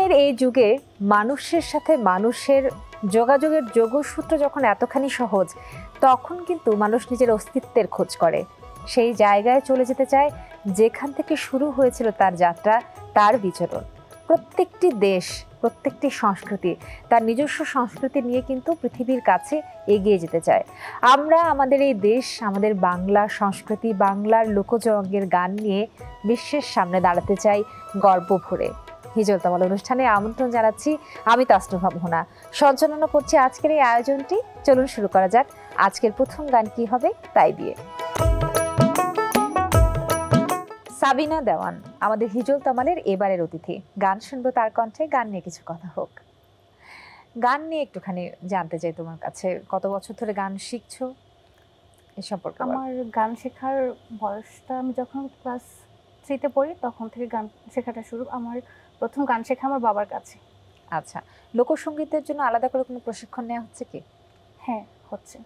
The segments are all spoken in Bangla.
বিজ্ঞানের এই যুগে মানুষের সাথে মানুষের যোগাযোগের যোগসূত্র যখন এতখানি সহজ, তখন কিন্তু মানুষ নিজের অস্তিত্বের খোঁজ করে, সেই জায়গায় চলে যেতে চায় যেখান থেকে শুরু হয়েছিল তার যাত্রা, তার বিচরণ। প্রত্যেকটি দেশ, প্রত্যেকটি সংস্কৃতি তার নিজস্ব সংস্কৃতি নিয়ে কিন্তু পৃথিবীর কাছে এগিয়ে যেতে চায়। আমরা আমাদের এই দেশ, আমাদের বাংলা সংস্কৃতি, বাংলার লোকজঙ্গের গান নিয়ে বিশ্বের সামনে দাঁড়াতে চাই গর্ব ভরে। হিজল তামাল অনুষ্ঠানে আমন্ত্রণ জানাচ্ছি আমি তাসনুভা মোহনা, সঞ্চালনা করছি আজকের এই আয়োজনটি। চলুন শুরু করা যাক আজকের প্রথম গান কি হবে তাই দিয়ে। সাবিনা দেওয়ান আমাদের হিজল তামালের এবারের অতিথি। গান শুনবো তার কণ্ঠে, গান নিয়ে কিছু কথা হোক। গান নিয়ে একটুখানি জানতে চাই তোমার কাছে, কত বছর ধরে গান শিখছো এ সম্পর্কে? আমার গান শেখার বয়সটা আমি যখন ক্লাস 3-তে পড়ি তখন থেকে গান শেখাটা শুরু। আমার প্রথম গান শেখা আমার বাবার কাছে। আচ্ছা, লোকসঙ্গীতের জন্য আলাদা করে কোনো প্রশিক্ষণ নেওয়া হচ্ছে কি? হ্যাঁ, হচ্ছে।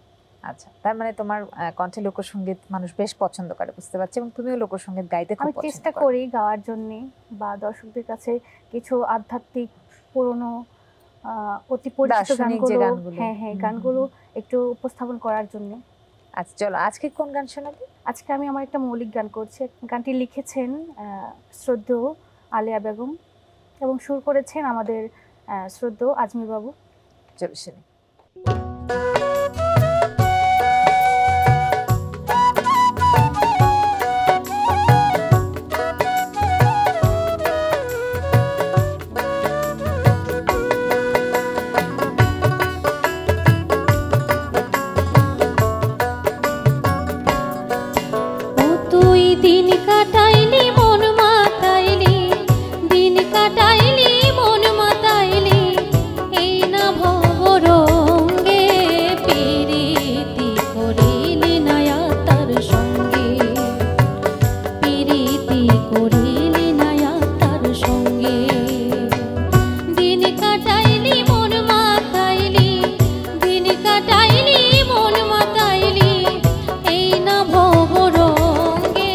আচ্ছা, তার মানে তোমার কণ্ঠে লোকসঙ্গীত মানুষ বেশ পছন্দ করে, বুঝতে পারছি, এবং তুমিও লোকসঙ্গীত গাইতে খুব পছন্দ করো। আমি চেষ্টা করি গাওয়ার জন্য বা দর্শকদের কাছে কিছু আধ্যাত্মিক পুরনো অতি পরিচিত গানগুলো, হ্যাঁ গানগুলো একটু উপস্থাপন করার জন্য। আচ্ছা চলো, আজকে কোন গান শোনাবে? আজকে আমি আমার একটা মৌলিক গান করছি। গানটি লিখেছেন শ্রদ্ধেয় আলিয়া বেগম এবং সুর করেছেন আমাদের শ্রদ্ধেয় আজমির বাবু। চলো শুনি। দিন কাটাইলি মন মাতাইলি, দিন কাটাইলি মন মাতাইলি, এই না ভবরঙ্গে প্রীতি করিলি নায়া তার সঙ্গে, প্রীতি করিলি নায়া তার সঙ্গে। দিন কাটাইলি মন মাতাইলি, দিন কাটাইলি মন মাতাইলি, এই না ভবরঙ্গে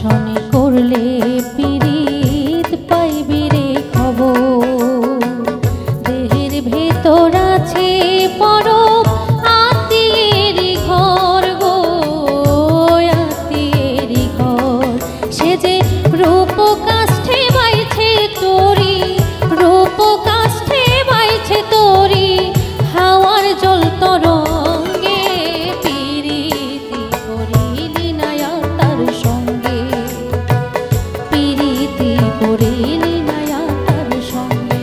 শনি করলে পীড়িত পাইবি রে খবর, দেহের ভেতর আছে পরব আত্মীয়েরই ঘর গো, আত্মীয়েরই ঘর। সে যে রূপ কাষ্ঠে বাইছে তোরি, রূপ কাষ্ঠে বাইছে তোরি, হাওয়ার জল তরঙ্গে পীড়িতি করিলি নায়া তার সঙ্গে, প্রীতি করিলি নায়া তার সঙ্গে।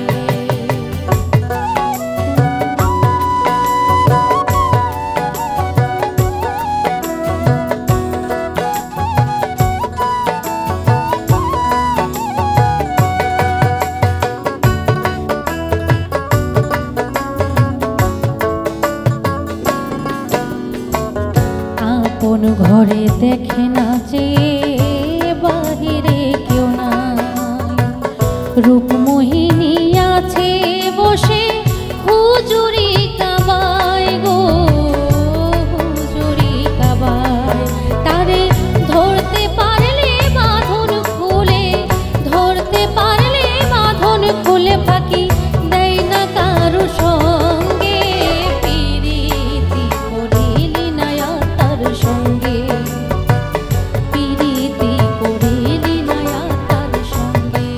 আপন ঘরে দেখে না যে বাহিরে কেউ নাই, রূপমোহিনী আছে বসে হুজুরি কাবায় গো, হুজুরি কাবায়। তারে ধরতে পারলে বাঁধন খুলে, ধরতে পারলে বাঁধন খুলে, ফাঁকি দেয় না কারো সঙ্গে, প্রীতি করিলি নায়া তার সঙ্গে, প্রীতি করিলি নায়া তার সঙ্গে।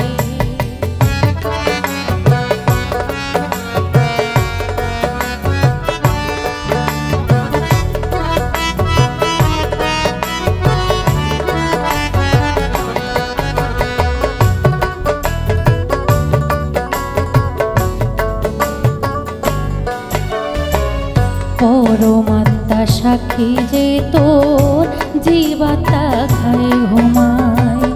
পরমাত্মা সাক্ষী যে তোর জীবাত্মা খায় ঘুমায়,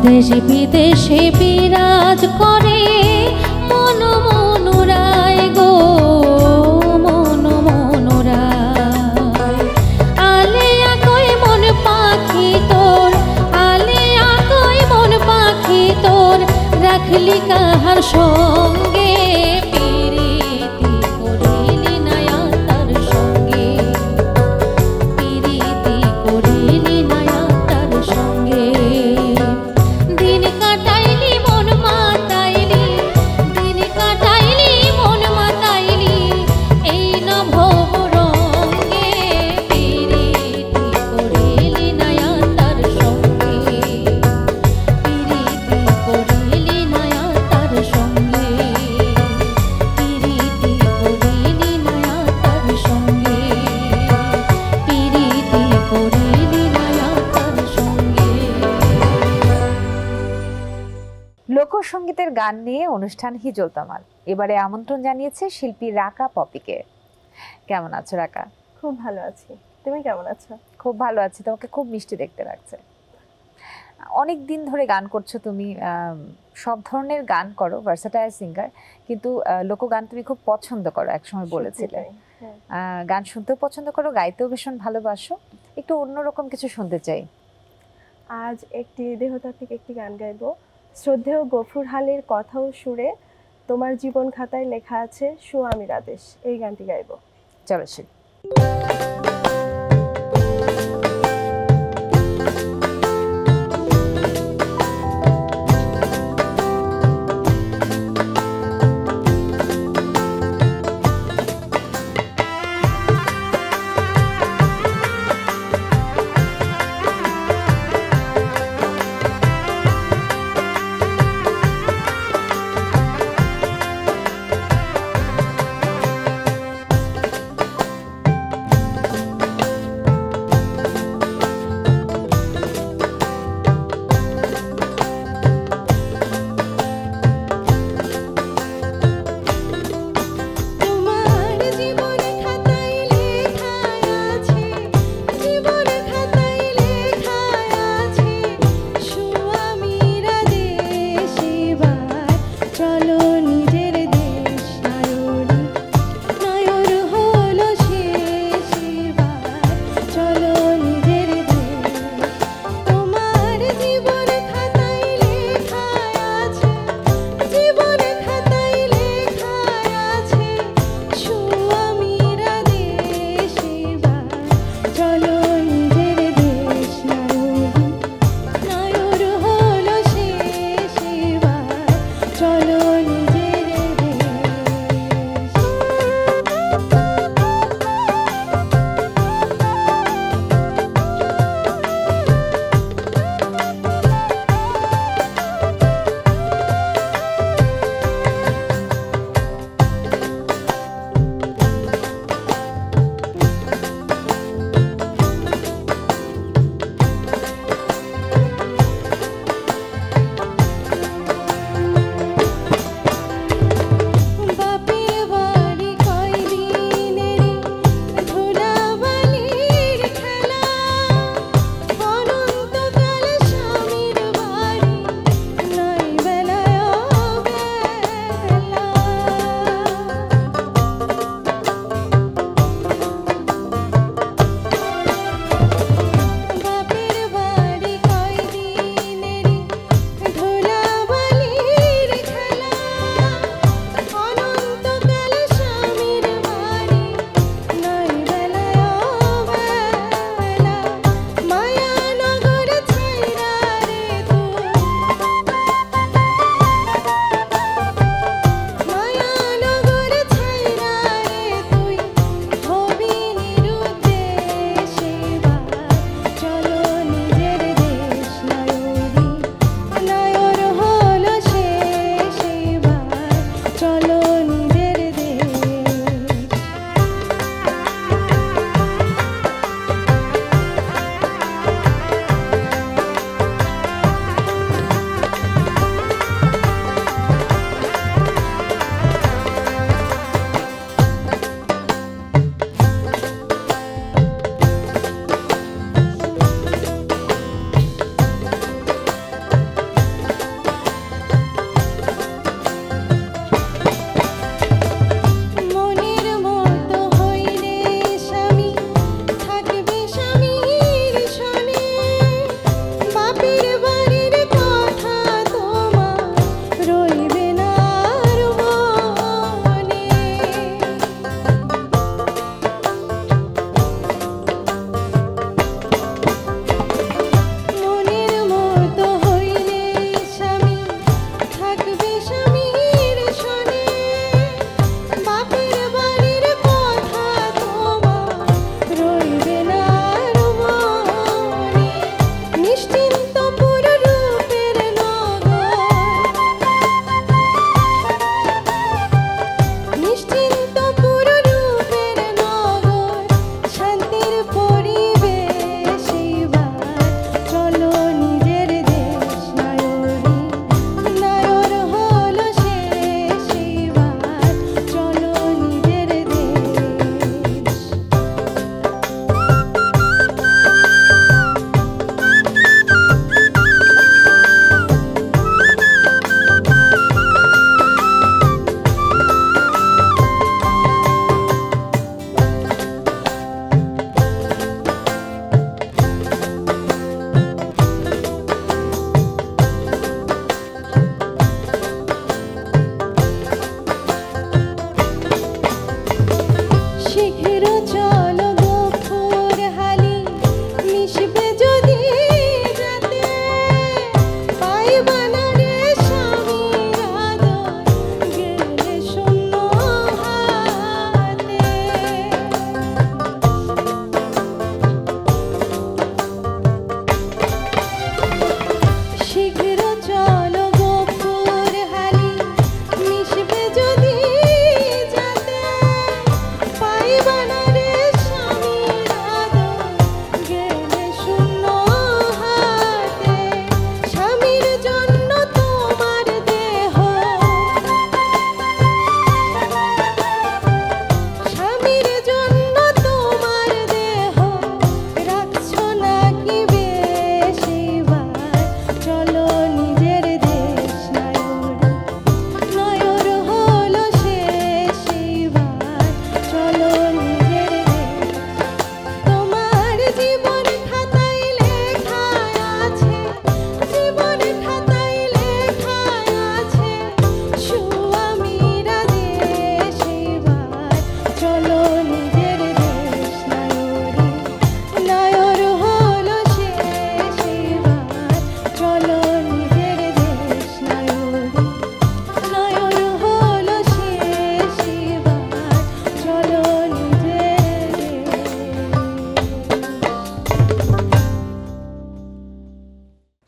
দেশ বিদেশে বিরাজ করে মন মনুরায় গো, মন মনুরায়। আলেয়া কই মন পাখি তোর, আলেয়া কই মন পাখি তোর, রাখলি কাহার সঙ্গে পিরিতি করিলি নায়া তার সঙ্গে, পিরিতি করিলি নায়া তার সঙ্গে। দিন কাটাইলি মন মাতাইলি, দিন কাটাইলি মন মাতাইলি এই নভ রঙ্গে, পিরিতি করিলি নায়া তার সঙ্গে, পিরিতি করিলি নায়া তার সঙ্গে, পিরিতি করিলি নায়া তার সঙ্গে, পিরিতি করিলি নায়া তার সঙ্গে। লোকসঙ্গীতের গান নিয়ে অনুষ্ঠান হিজল তামাল এবারে আমন্ত্রণ জানিয়েছে শিল্পী রাকা পপিকে। কেমন আছো রাকা? খুব ভালো আছি, তুমি কেমন আছো? খুব ভালো আছি, তোমাকে খুব মিষ্টি দেখতে লাগছে। অনেক দিন ধরে গান করছো তুমি, সব ধরনের গান করো, ভার্সেটাইল সিঙ্গার, কিন্তু লোকগান তুমি খুব পছন্দ করো, একসময় বলেছিলে। সত্যি তাই, হ্যাঁ। গান শুনতেও পছন্দ করো, গাইতেও ভীষণ ভালোবাসো। একটু অন্যরকম কিছু শুনতে চাই। আজ একটি দেহতাত্ত্বিক একটি গান গাইবো। শ্রদ্ধেয় গফুর হালির কথা ও সুরে তোমার জীবন খাতায় লেখা আছে সুয়ামীর আদেশ, এই গানটি গাইবো। চলো শিল্পী।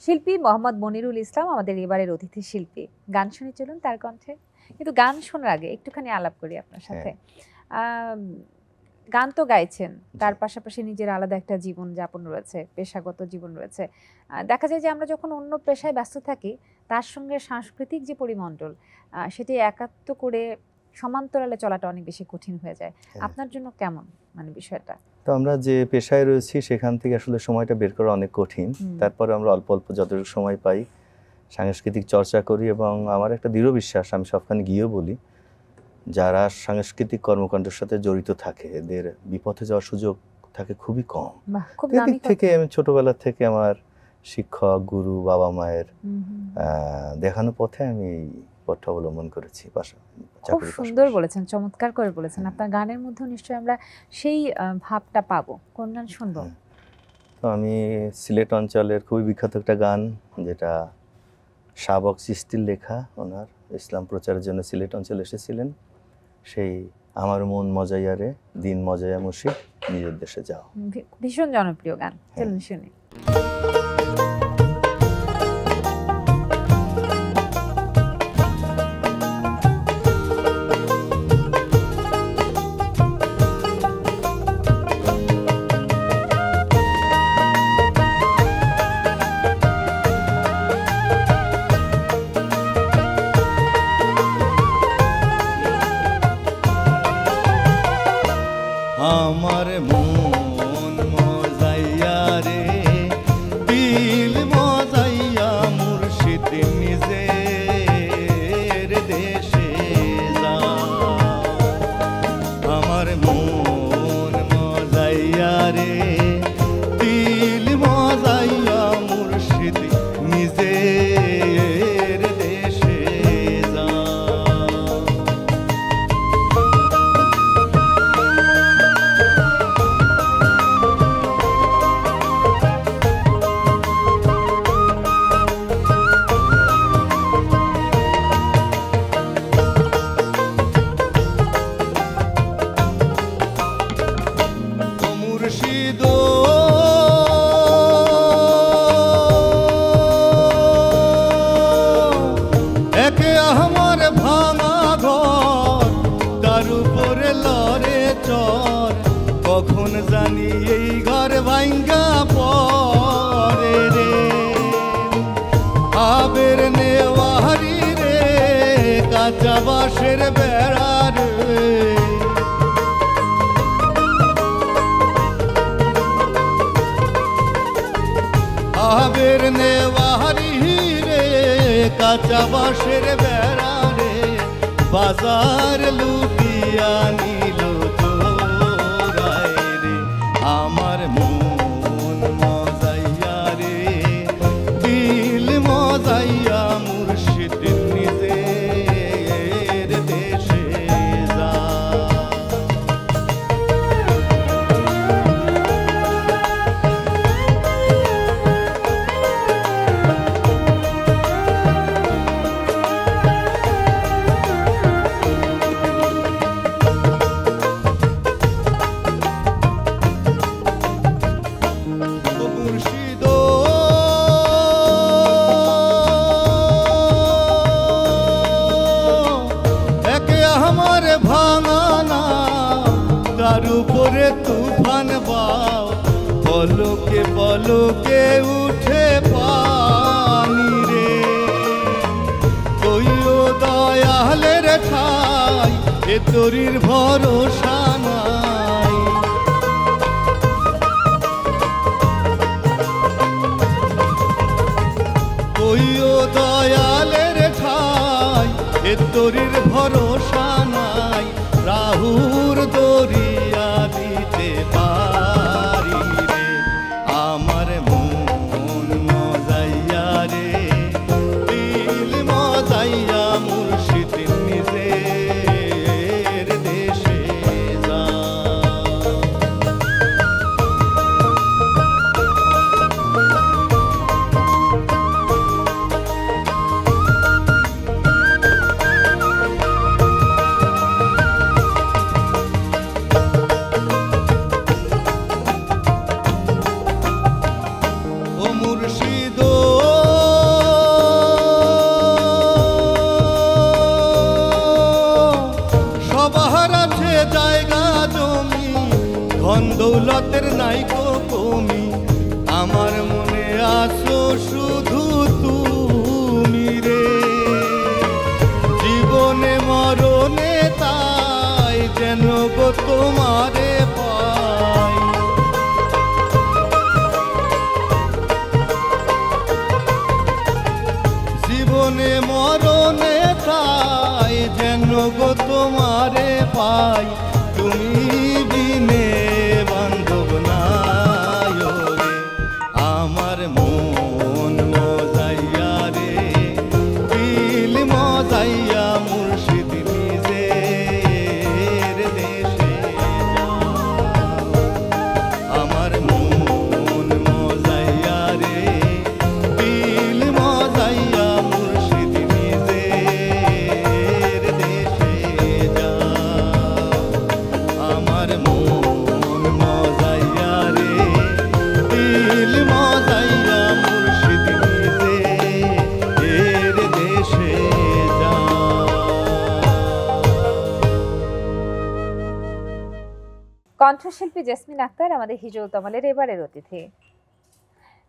শিল্পী মোহাম্মদ মনিরুল ইসলাম আমাদের এবারের অতিথি শিল্পী। গান শুনে চলুন তার কণ্ঠে। কিন্তু গান শোনার আগে একটুখানি আলাপ করি আপনার সাথে। গান তো গাইছেন, তার পাশাপাশি নিজের আলাদা একটা জীবন যাপন রয়েছে, পেশাগত জীবন রয়েছে। দেখা যায় যে আমরা যখন অন্য পেশায় ব্যস্ত থাকি, তার সঙ্গে সাংস্কৃতিক যে পরিমণ্ডল, সেটি একাত্ম করে সমান্তরালে চলাটা অনেক বেশি কঠিন হয়ে যায়। আপনার জন্য কেমন মানে বিষয়টা? তো আমরা যে পেশায় রয়েছি সেখান থেকে আসলে সময়টা বের করা অনেক কঠিন। তারপরে আমরা অল্প অল্প যতটুকু সময় পাই সাংস্কৃতিক চর্চা করি, এবং আমার একটা দৃঢ় বিশ্বাস, আমি সবখানে গিয়েও বলি, যারা সাংস্কৃতিক কর্মকাণ্ডের সাথে জড়িত থাকে এদের বিপথে যাওয়ার সুযোগ থাকে খুবই কম। এদিক থেকে আমি ছোটবেলা থেকে আমার শিক্ষক, গুরু, বাবা মায়ের দেখানো পথে আমি এই পথটা অবলম্বন করেছি। খুব সুন্দর বলেছেন, চমৎকার করে বলেছেন। আপনার গানের মধ্যেও নিশ্চয়ই আমরা সেই ভাবটা পাবো। কোন গান শুনবো? তো আমি সিলেট অঞ্চলের খুবই বিখ্যাত একটা গান, যেটা শাবক চিশতির লেখা, ওনার ইসলাম প্রচারের জন্য সিলেট অঞ্চলে এসেছিলেন, সেই আমার মন মজাইয়া রে দিন মজাইয়া মুশিক নিজের দেশে যাও। ভীষণ জনপ্রিয় গান, চলুন শুনি। আমার মন মজাইয়া রে দিল মজাইয়া মুর্শিদ নিজের দেশে যা। আমার মন মজাইয়া রে দিল মজাইয়া মুর্শিদ নিজের দেশে যা। একে আমার ভাঙা ঘর, তার উপরে লড়ে চর, কখন জানি এই ঘর ভাঙ্গা পরে রে। আবের নেওয়ারি রে কাঁচা বাঁশের বেড়া রে, আবের নেওয়ারি রে কাঁচা বাঁশের বেড়া রে, বাজার লুটিয়া নিল চোরাই রে। আমার মন মজাইয়া রে দিল মজাইয়া মুর্শিদ নিজের দেশে যা। মুর্শিদ একে আমার ভাঙানা, তার উপরে তুফান বাও, পলকে পলকে উঠে পানি রে। কইও দয়ালের ঠাই এ তরির ভরসা নাই, কইও দয়ালের ঠাই এ তরির ভরসা নাই। রাহুর দরিয়া দিতে পারি রে। আমার মন মজাইয়া রে দিল মজাইয়া মুর্শিদ নিজের দেশে দৌলতের নাই কো কমি, আমার মনে আসো শুধু তুমি রে। জীবনে মরণে তাই যেন গো তোমারে পাই। জীবনে মরণে তাই যেন গো তোমারে পাই, তুমি বিনে বান্ধব নাই রে। আমার মন মজাইয়া রে, দিল মজাইয়া মুর্শিদ নিজের দেশে যাও। আমার মন মজাইয়া রে, দিল মজাইয়া মুর্শিদ নিজের দেশে যাও। আমার মন মজাইয়া রে, দিল মজাইয়া মুর্শিদ নিজের দেশে যাও। কণ্ঠশিল্পী জেসমিন আক্তার আমাদের হিজল তমালের এবারের অতিথি।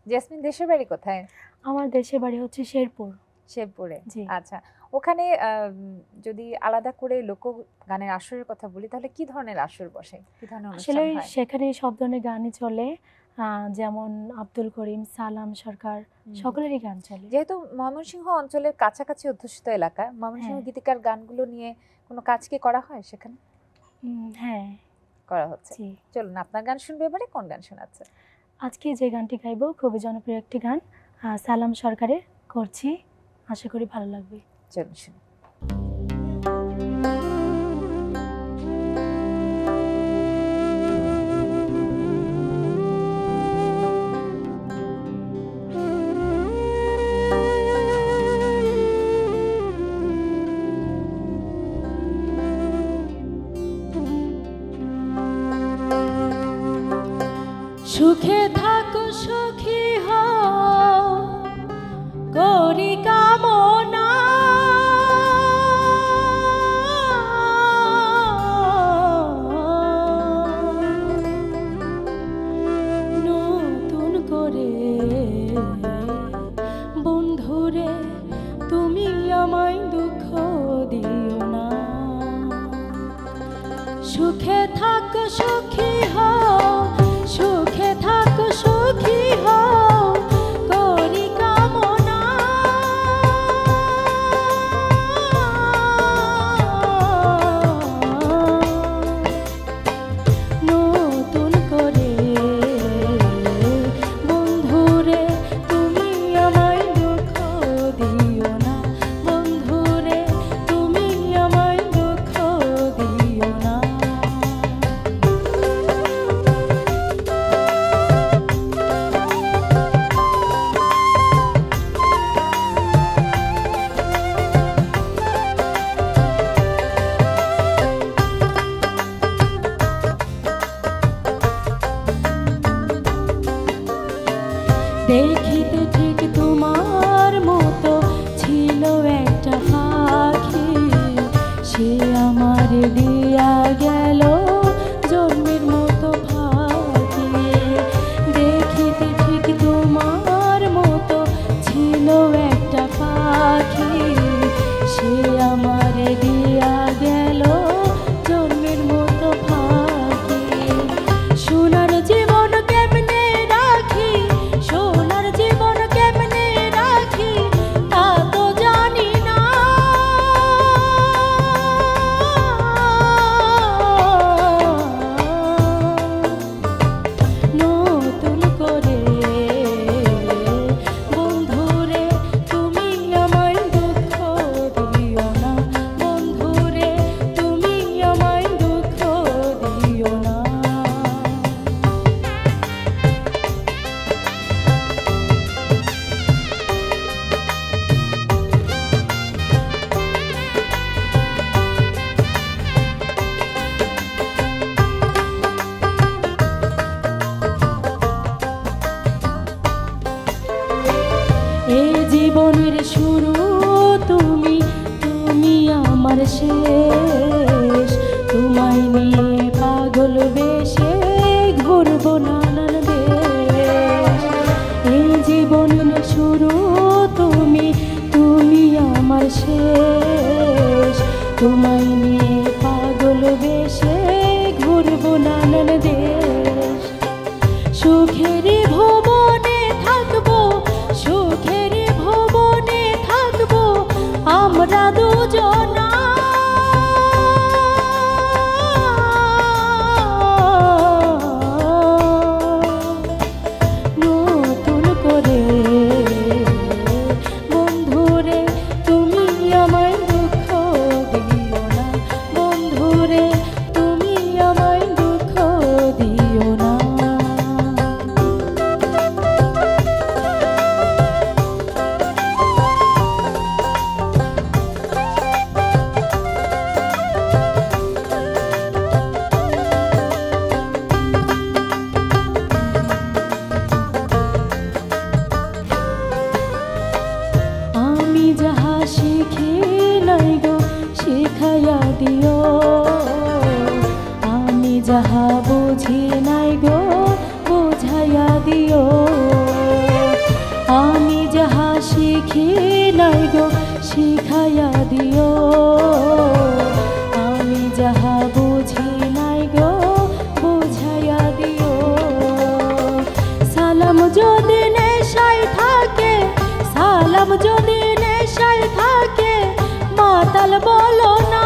জেসমিন দেশের বাড়ি কোথায়? আমার দেশের বাড়ি হচ্ছে শেরপুর। শেরপুরে। জি। আচ্ছা, ওখানে যদি আলাদা করে লোকগানের আসরের কথা বলি তাহলে কি ধরনের আসর বসে, কি ধরনের অনুষ্ঠান আসলে হয়? সেখানে সব ধরনের গানই চলে, যেমন আব্দুল করিম, সালাম সরকার, সকলেরই গান চলে। যেহেতু ময়মনসিংহ অঞ্চলের কাছাকাছি অধ্যুষিত এলাকা, ময়মনসিংহ হ্যাঁ। গীতিকার গানগুলো নিয়ে কোনো কাজ কি করা হয় সেখানে? হ্যাঁ, করা হচ্ছে। জি। চলুন আপনার গান শুনবে, এবারে কোন গান শোনাচ্ছে? আজকে যে গানটি গাইবো খুবই জনপ্রিয় একটি গান, সালাম সরকারের করছি, আশা করি ভালো লাগবে। চলুন শুনুন। সুখে থাকো সুখী হও করি কামনা, নতুন করে বন্ধুরে তুমি আমায় দুঃখ দিও না। সুখে থাকো সুখী হও, সুখে থাকো সুখী হও করি কামনা, নতুন করে বন্ধুরে তুমি আমায় দুঃখ দিও না, বন্ধুরে তুমি আমায় দুঃখ দিও না। দেখিতে ঠিক তোমার মতো ছিল একটা পাখি, সে আমার দিয়া গেল জন্মের মতো ফাঁকি। দেখিতে ঠিক তোমার মতো ছিল একটা পাখি, সে আমার দিয়া গেল জন্মের মতো ফাঁকি। সোনার জীবন কেমনে রাখি, সোনার জীবন কেমনে রাখি তা তো জানি না। নতুন করে বন্ধুরে তুমি আমায় দুঃখ দিও না, বন্ধুরে তুমি আমায় দুঃখ দিও না। এই জীবনের শুরু তুমি, তুমি আমার শেষ, তোমায় নিয়ে পাগল বেশে বুঝাইয়া দিও। আমি যাহা শিখি নাই গো শিখাইয়া দিও। আমি যাহা বুঝি নাই গো বুঝাইয়া দিও। সালাম যদি নেশায় থাকে, সালাম যদি নেশায় থাকে, মাতাল বলো না।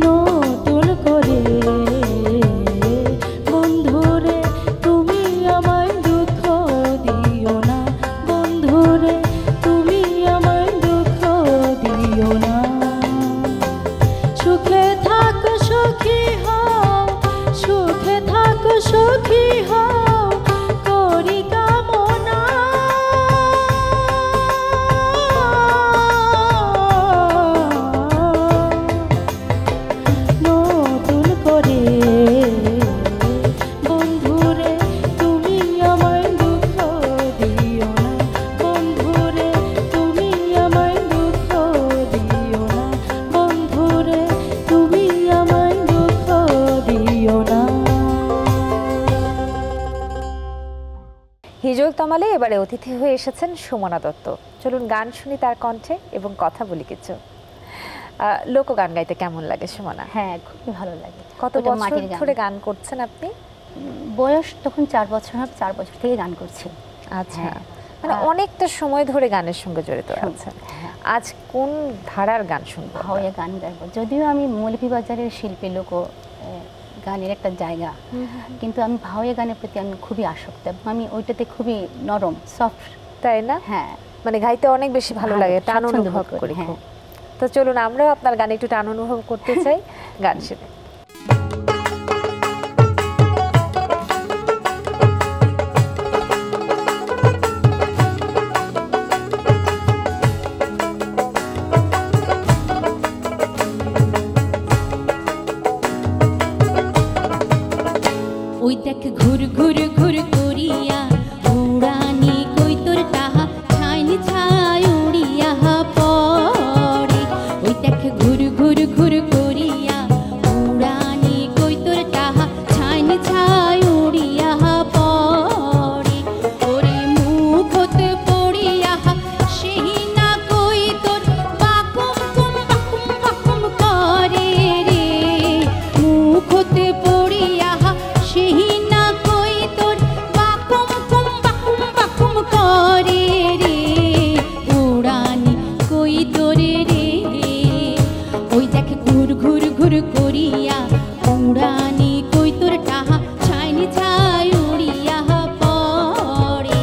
নতুন করে বন্ধুরে তুমি আমায় দুঃখ দিও না। বন্ধুরে তুমি আমায় দুঃখ দিও না। সুখে থাকো সুখী হও, সুখে থাকো সুখী হও, করি কামনা। নতুন করে বন্ধুরে তুমি আমায় দুঃখ দিও না। বন্ধুরে তুমি আমায় দুঃখ দিও না। বন্ধুরে তুমি আমায় দুঃখ দিও না। হিজল তমালে এবারে অতিথি হয়ে এসেছেন সুমনা দত্ত। চলুন গান শুনি তার কণ্ঠে এবং কথা বলি কিছু। লোকগান গাইতে কেমন লাগে সুমনা? হ্যাঁ, খুবই ভালো লাগে। কত ওটা বছর মাটির গান। ধরে গান করছেন আপনি? বয়স তখন 4 বছর, 4 বছর থেকে গান করছি। আচ্ছা, হ্যাঁ। মানে অনেকটা সময় ধরে গানের সঙ্গে জড়িত আছেন। হ্যাঁ। আজ কোন ধারার গান শুনবো? ভাওয়া গান গাইবো। যদিও আমি মৌলভীবাজারের শিল্পী লোক গানের একটা জায়গা, কিন্তু আমি ভাওয়া গানের প্রতি আমি খুবই আসক্ত এবং আমি ওইটাতে খুবই নরম, সফট। তাই না? হ্যাঁ, মানে গাইতে অনেক বেশি ভালো লাগে, টান স্বাচ্ছন্দ্য অনুভব বোধ করি। হ্যাঁ। খুব। তো চলুন আমরাও আপনার গানে একটু টান অনুভব করতে চাই। গান শুনে। ওই দেখ ঘুর ঘুর ঘুর করিয়া উড়ানি কই তোর তাহা ছাইনি ছাই উড়িয়া পড়ে। ওই দেখ ঘুর ঘুর ঘুর করিয়া উড়ানি কই তোর তাহা ছাইনি ছাই উড়িয়া পড়ে। ওরে মুখ হতে পড়িয়া সেই না কই তোর বাকুম কুম বাকুম বাকুম করে রে। মুখ হতে পড়িয়া সেই না কই তোর বাকুম কুম বাকুম বাকুম করে রে। উড়ানি কই তোরে রে। ওই দেখ ঘুর ঘুর ঘুর করিয়া উড়ানি কই তোর টাহা ছাইনি ছাই উড়িয়া পড়ে।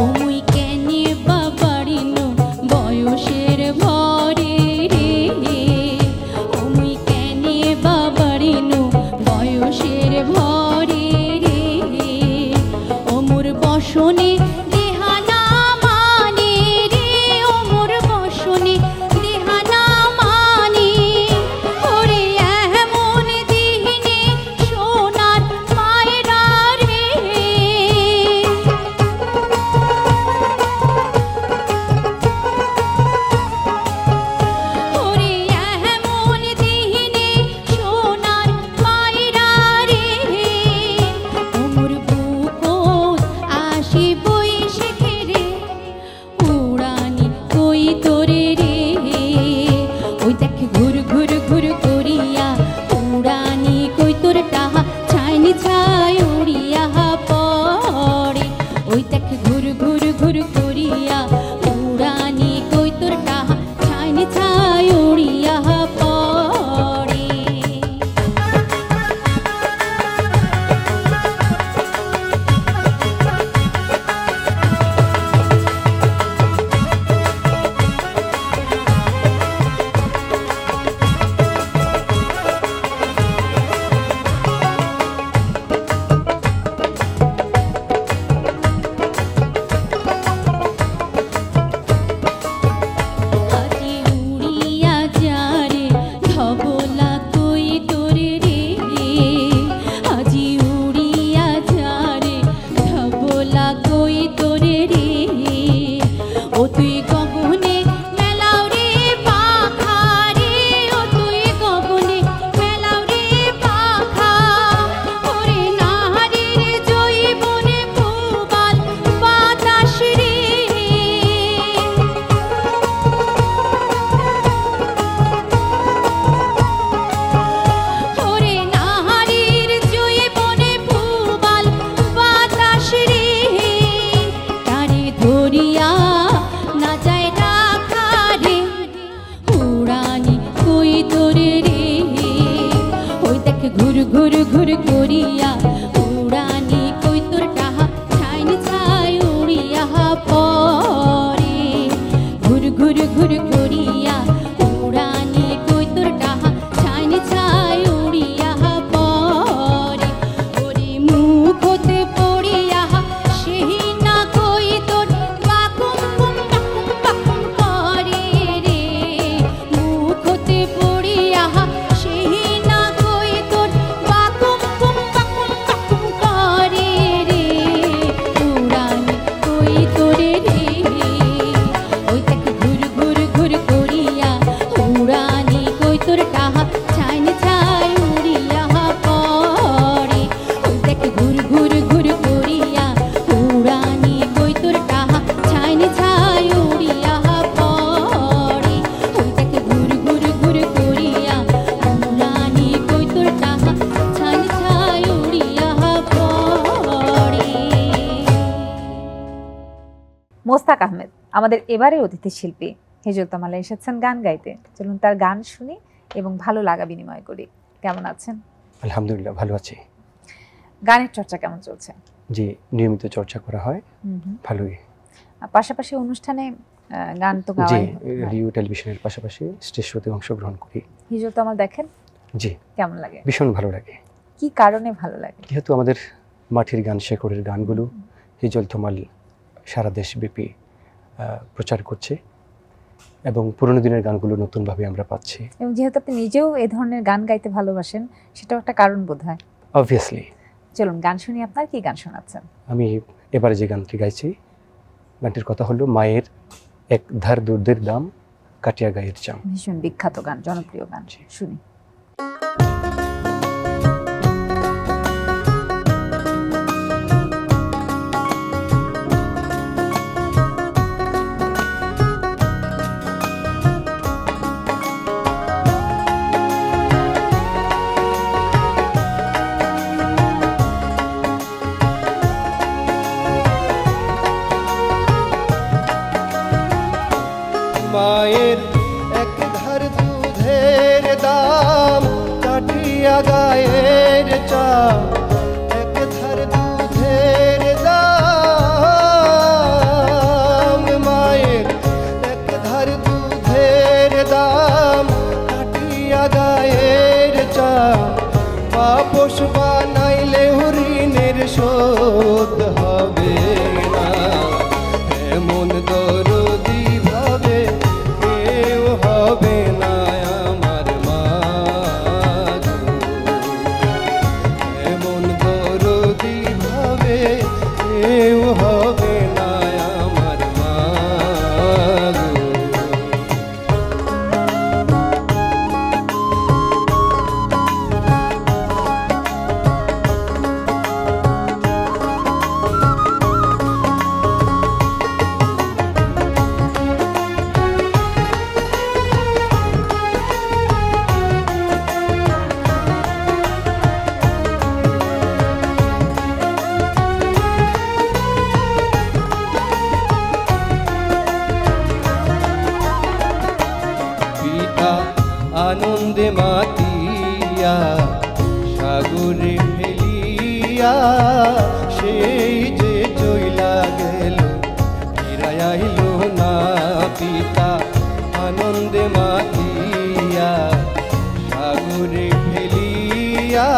ওমুই কেনে বাবাড়িনো বয়সের ভরে রে। ওমুই কেনে বাবাড়িনো বয়সের ভরে রে। ওমুর বসনে দেহানা মানে রে। ওমুর বসনে দেহানা মানে। ওরে এমন দিনে সোনার মায়েরা রে। ওরে এমন দিনে সোনার মায়েরা রে। ওমর বুকত আসি বৈশাখে রে। উড়ানি কই তোরে রে। ওই দেখ ঘুর ঘুর ঘুর করিয়া উড়ানি কই তোর টাহা ছাইনি ছাই উড়িয়া পড়ে। ওই দেখ ঘুর ঘুর ঘুর করিয়া উড়ানি কই তোর টাহা ছাইনি ছাই উড়িয়া পড়ে। ঘুর ঘুর করিয়া উড়ানি কই তোর টাহা ছাইন ছাই উড়িয়া পরে ঘুর ঘুর ঘুর করিয়া উড়ানি কই তোর টাহা ছাইন ছাই উড়িয়া পরে ওরে মুখ হতে পড়িয়া সেই না কই তোর বাকুম কুম বাকুম বাকুম করে রে মুখ হতে পড়িয়া সেই না কই তোর বাকুম কুম বাকুম বাকুম করে রে উড়ানি কই তোরে রে ওই দেখ ঘুর ঘুর ঘুর করিয়া উড়ানি কই তোর টাহা ছাইন ছাই উড়িয়া পরে ওই দেখ ঘুর ঘুর ঘুর করিয়া উড়ানি কই তোর টাহা ছাইন ছাই উড়িয়া পরে ওই দেখ ঘুর ঘুর ঘুর করিয়া উড়ানি কই তোর টাহা ছাইন ছাই উড়িয়া পরে। মোস্তাক আহমেদ আমাদের এবারের অতিথি শিল্পী হিজল তামালা এসেছেন গান গাইতে। চলুন তার গান শুনি এবং ভালো লাগা বিনিময় করি। কেমন আছেন? আলহামদুলিল্লাহ ভালো আছি। গানের চর্চা কেমন চলছে? জি, নিয়মিত চর্চা করা হয়, ভালোই। পাশাপাশি অনুষ্ঠানে গান তো জি, গাওয়াই। রেডিও টেলিভিশনের পাশাপাশি স্টেজ শোতে অংশগ্রহণ করি। হিজল তামাল দেখেন? জি, কেমন লাগে? ভীষণ ভালো লাগে। কি কারণে ভালো লাগে? যেহেতু আমাদের মাটির গান, শেকড়ের গানগুলো হিজল তমাল সারা দেশব্যাপী প্রচার করছে এবং পুরনো দিনের গানগুলো নতুনভাবে আমরা পাচ্ছি। এবং যেহেতু আপনি নিজেও এই ধরনের গান গাইতে ভালোবাসেন, সেটাও একটা কারণ বোধ হয়। অবভিয়াসলি। চলুন গান শুনি। আপনার কি গান শোনাচ্ছেন? আমি এবারে যে গানটি গাইছি, গানটির কথা হলো মায়ের এক ধার দুধের দাম কাটিয়া গায়ের চাম। ভীষণ বিখ্যাত গান, জনপ্রিয় গান, শুনি। মায়ের এক ধার দুধের দাম কাটিয়া গায়ের চাম, এক ধার দুধের দাম, মায়ের এক ধার দুধের দাম কাটিয়া গায়ের চাম, পাপোশ বানাইলে ঋণের শোধ হবে না, এমন দরদি ভাবে কেউ হবে না আমার মা গো, এমন দরদি ভাবে কেউ হবে না আমার মা গো। পিতা আনন্দে মাতিয়া সাগরে ফেলিয়া, সেই যে চইলা গেল ফিরায় আইল না, পিতা আনন্দে মাতিয়া সাগরে ফেলিয়া,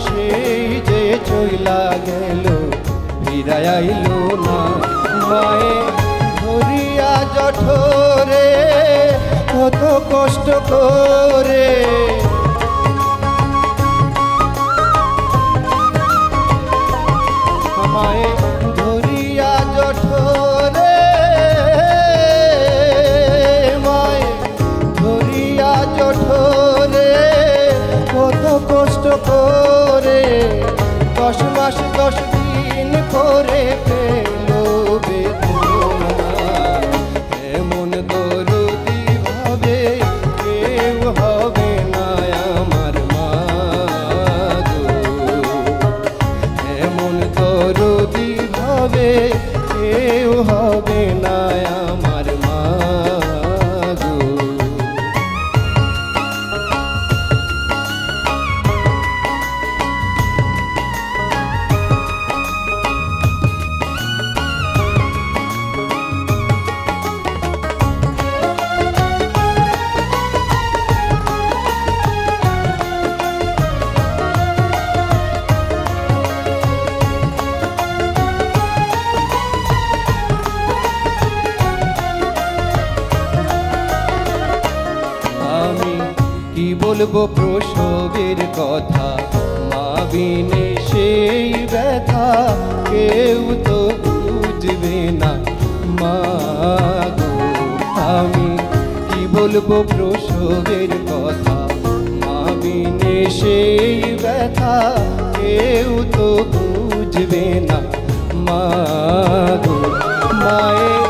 সেই যে চইলা গেল ফিরায় আইল না, মায়ে ধরিয়া জঠরে কত কষ্ট করে, মায়ে ধরিয়া জঠরে, মায়ে ধরিয়া জঠরে কত কষ্ট করে, 10 মাস 10 দিন করে পেল বেদনা, এমন দরদি ভাবে কেউ হবে না আমার মা গো, এমন দরদি ভাবে কেউ হবে না আমার মা গো। বলবো প্রসবের কথা, মা বিনে সেই ব্যথা কেউ তো বুঝবে না মা গো। আমি কি বলবো প্রসবের কথা, মা বিনে সেই ব্যথা কেউ তো বুঝবে না মা গো। মায়ের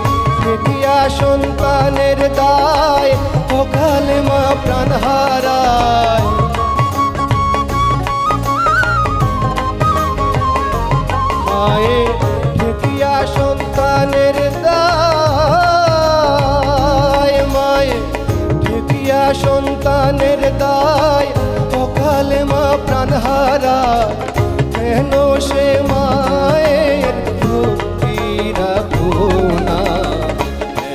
দেখিয়া সন্তানের দায়, অকালে মা প্রাণ হারায়। মায়ের দেখিয়া সন্তানের দায়, মায়ের দেখিয়া সন্তানের দায়, অকালে মা প্রাণ হারায়। কেন সে মায়ের ভক্তি রাখো না,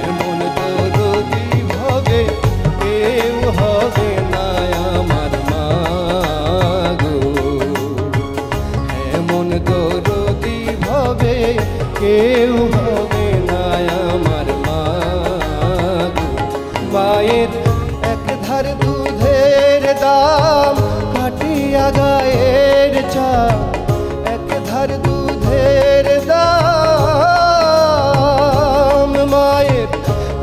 এমন দরদি ভবে কেউ হবে না আমার মা গো। এমন দরদি ভবে কেউ হবে না আমার মা গো। মায়ের এক ধার দুধের দাম কাটিয়া গায়ের চাল, এক ধার দুধের দাম, মায়ের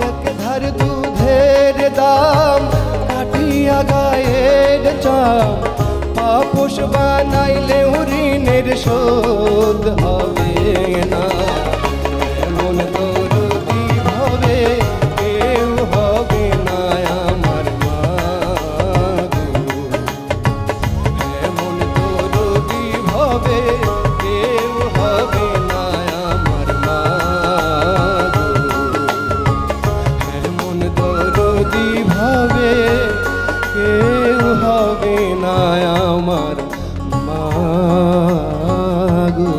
এক ধার দুধের দাম কাটিয়া গায়ের চাল। আপোষ বানাইলে ঋণের শোধ হবে না, এমন দরদি ভবে কেউ হবে না আমার মা গো। এমন দরদি ভবে কেউ হবে না আমার মা গো। এমন দরদি ভবে কেউ হবে না আমার মা গো।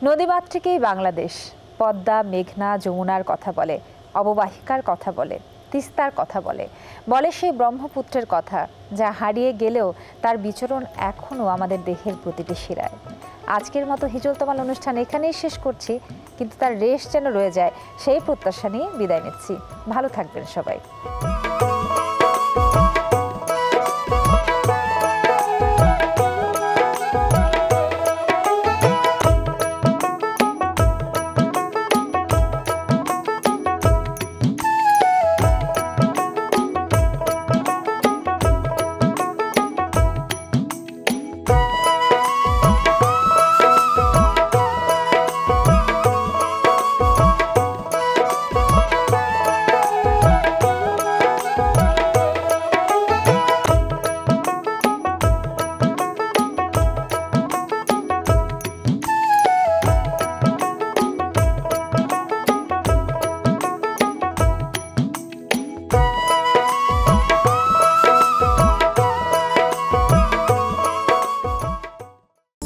নদীমাতৃকেই বাংলাদেশ পদ্মা, মেঘনা, যমুনার কথা বলে, অববাহিকার কথা বলে, তিস্তার কথা বলে, বলে সেই ব্রহ্মপুত্রের কথা, যা হারিয়ে গেলেও তার বিচরণ এখনও আমাদের দেহের প্রতিটি শিরায়। আজকের মতো হিজল তোমাল অনুষ্ঠান এখানেই শেষ করছি, কিন্তু তার রেশ যেন রয়ে যায় সেই প্রত্যাশা নিয়ে বিদায় নিচ্ছি। ভালো থাকবেন সবাই।